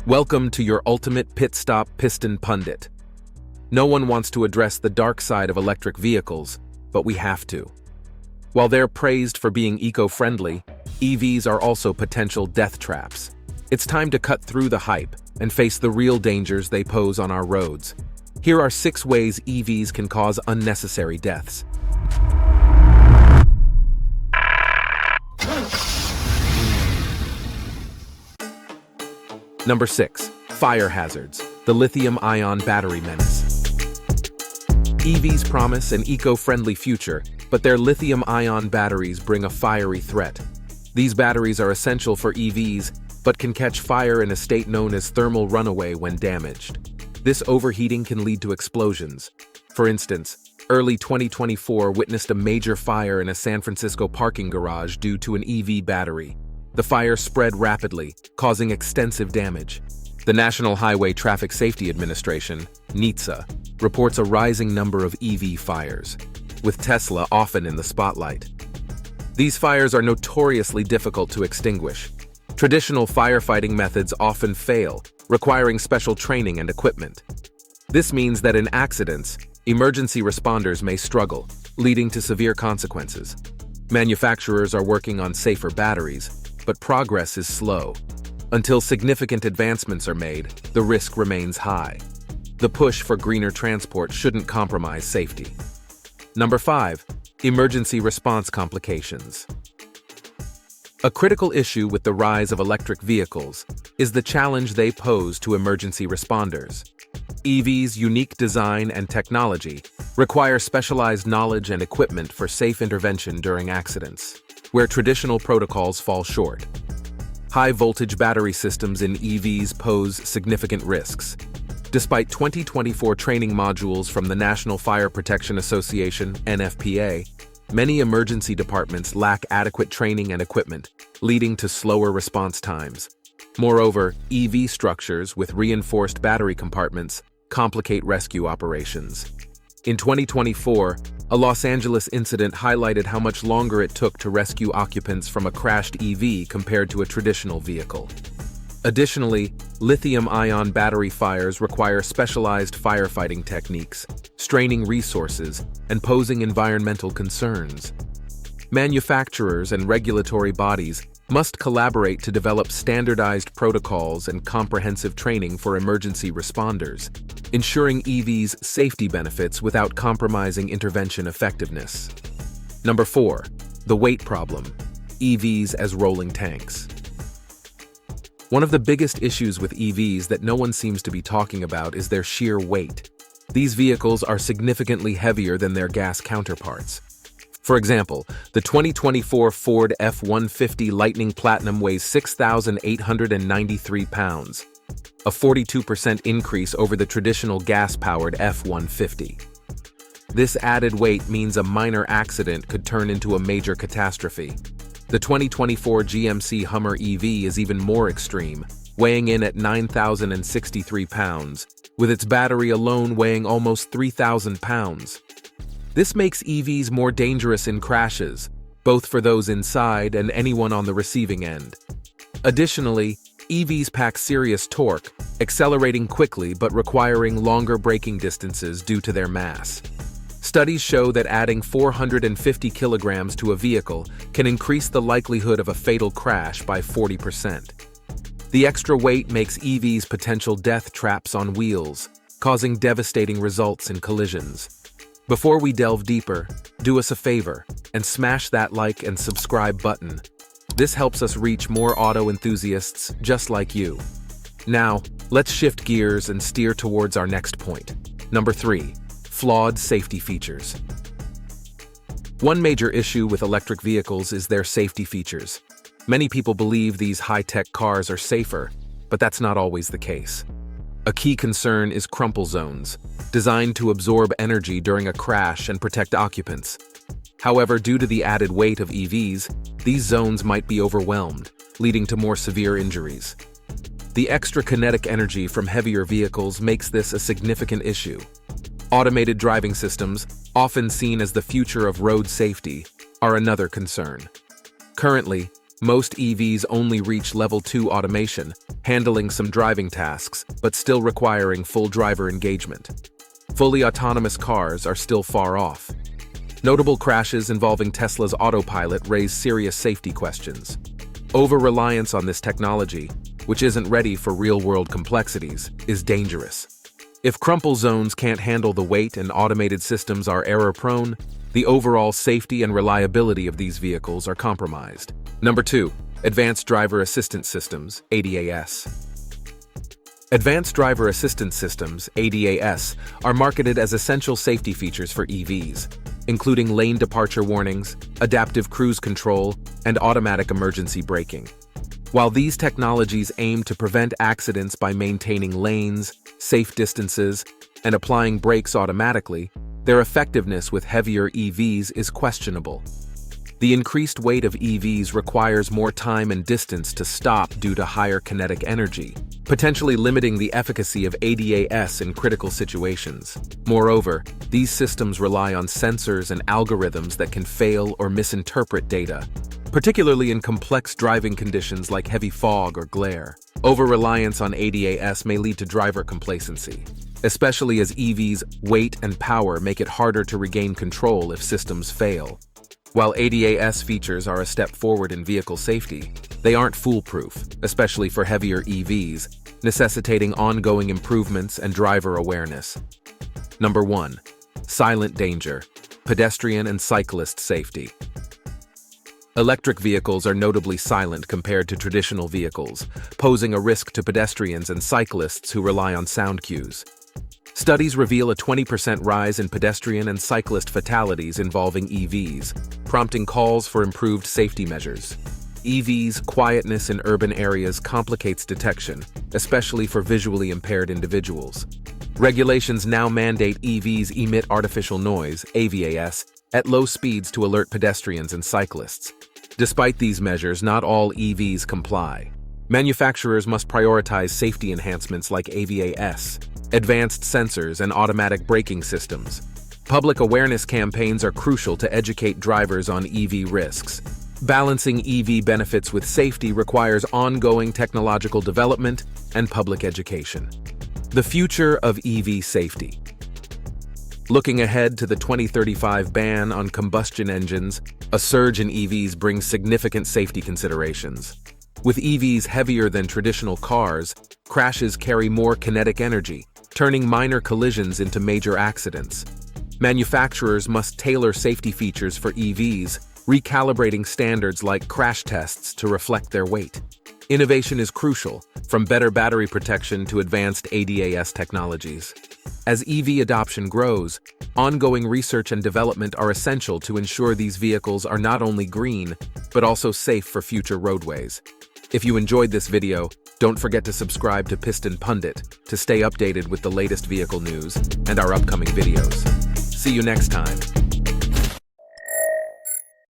Welcome to your ultimate pit stop Piston Pundit. No one wants to address the dark side of electric vehicles, but we have to. While they're praised for being eco-friendly, EVs are also potential death traps. It's time to cut through the hype and face the real dangers they pose on our roads. Here are 6 ways EVs can cause unnecessary deaths. Number 6. Fire hazards. The lithium-ion battery menace. EVs promise an eco-friendly future, but their lithium-ion batteries bring a fiery threat. These batteries are essential for EVs, but can catch fire in a state known as thermal runaway when damaged. This overheating can lead to explosions. For instance, early 2024 witnessed a major fire in a San Francisco parking garage due to an EV battery. The fire spread rapidly, causing extensive damage. The National Highway Traffic Safety Administration, NHTSA, reports a rising number of EV fires, with Tesla often in the spotlight. These fires are notoriously difficult to extinguish. Traditional firefighting methods often fail, requiring special training and equipment. This means that in accidents, emergency responders may struggle, leading to severe consequences. Manufacturers are working on safer batteries, but progress is slow. Until significant advancements are made, the risk remains high. The push for greener transport shouldn't compromise safety. Number 5. Emergency response complications. A critical issue with the rise of electric vehicles is the challenge they pose to emergency responders. EVs' unique design and technology require specialized knowledge and equipment for safe intervention during accidents, where traditional protocols fall short. High-voltage battery systems in EVs pose significant risks. Despite 2024 training modules from the National Fire Protection Association, NFPA, many emergency departments lack adequate training and equipment, leading to slower response times. Moreover, EV structures with reinforced battery compartments complicate rescue operations. In 2024, a Los Angeles incident highlighted how much longer it took to rescue occupants from a crashed EV compared to a traditional vehicle. Additionally, lithium-ion battery fires require specialized firefighting techniques, straining resources, and posing environmental concerns. Manufacturers and regulatory bodies must collaborate to develop standardized protocols and comprehensive training for emergency responders, ensuring EVs' safety benefits without compromising intervention effectiveness. Number 4. The weight problem. EVs as rolling tanks. One of the biggest issues with EVs that no one seems to be talking about is their sheer weight. These vehicles are significantly heavier than their gas counterparts. For example, the 2024 Ford F-150 Lightning Platinum weighs 6,893 pounds, a 42% increase over the traditional gas-powered F-150. This added weight means a minor accident could turn into a major catastrophe. The 2024 GMC Hummer EV is even more extreme, weighing in at 9,063 pounds, with its battery alone weighing almost 3,000 pounds. This makes EVs more dangerous in crashes, both for those inside and anyone on the receiving end. Additionally, EVs pack serious torque, accelerating quickly but requiring longer braking distances due to their mass. Studies show that adding 450 kilograms to a vehicle can increase the likelihood of a fatal crash by 40%. The extra weight makes EVs potential death traps on wheels, causing devastating results in collisions. Before we delve deeper, do us a favor and smash that like and subscribe button. This helps us reach more auto enthusiasts just like you. Now, let's shift gears and steer towards our next point. Number 3. Flawed safety features. One major issue with electric vehicles is their safety features. Many people believe these high-tech cars are safer, but that's not always the case. A key concern is crumple zones, designed to absorb energy during a crash and protect occupants. However, due to the added weight of EVs, these zones might be overwhelmed, leading to more severe injuries. The extra kinetic energy from heavier vehicles makes this a significant issue. Automated driving systems, often seen as the future of road safety, are another concern. Currently, Most EVs only reach level 2 automation, handling some driving tasks, but still requiring full driver engagement. Fully autonomous cars are still far off. Notable crashes involving Tesla's autopilot raise serious safety questions. Over-reliance on this technology, which isn't ready for real-world complexities, is dangerous. If crumple zones can't handle the weight and automated systems are error-prone, the overall safety and reliability of these vehicles are compromised. Number 2. Advanced Driver Assistance Systems, ADAS. Advanced Driver Assistance Systems, ADAS, are marketed as essential safety features for EVs, including lane departure warnings, adaptive cruise control, and automatic emergency braking. While these technologies aim to prevent accidents by maintaining lanes, safe distances, and applying brakes automatically, their effectiveness with heavier EVs is questionable. The increased weight of EVs requires more time and distance to stop due to higher kinetic energy, potentially limiting the efficacy of ADAS in critical situations. Moreover, these systems rely on sensors and algorithms that can fail or misinterpret data, particularly in complex driving conditions like heavy fog or glare. Over-reliance on ADAS may lead to driver complacency, especially as EVs' weight and power make it harder to regain control if systems fail. While ADAS features are a step forward in vehicle safety, they aren't foolproof, especially for heavier EVs, necessitating ongoing improvements and driver awareness. Number 1. Silent danger, pedestrian and cyclist safety. Electric vehicles are notably silent compared to traditional vehicles, posing a risk to pedestrians and cyclists who rely on sound cues. Studies reveal a 20% rise in pedestrian and cyclist fatalities involving EVs, prompting calls for improved safety measures. EVs' quietness in urban areas complicates detection, especially for visually impaired individuals. Regulations now mandate EVs emit artificial noise, AVAS, at low speeds to alert pedestrians and cyclists. Despite these measures, not all EVs comply. Manufacturers must prioritize safety enhancements like AVAS, advanced sensors, and automatic braking systems. Public awareness campaigns are crucial to educate drivers on EV risks. Balancing EV benefits with safety requires ongoing technological development and public education. The future of EV safety. Looking ahead to the 2035 ban on combustion engines, a surge in EVs brings significant safety considerations. With EVs heavier than traditional cars, crashes carry more kinetic energy, turning minor collisions into major accidents. Manufacturers must tailor safety features for EVs, recalibrating standards like crash tests to reflect their weight. Innovation is crucial, from better battery protection to advanced ADAS technologies. As EV adoption grows, ongoing research and development are essential to ensure these vehicles are not only green, but also safe for future roadways. If you enjoyed this video, don't forget to subscribe to Piston Pundit to stay updated with the latest vehicle news and our upcoming videos. See you next time.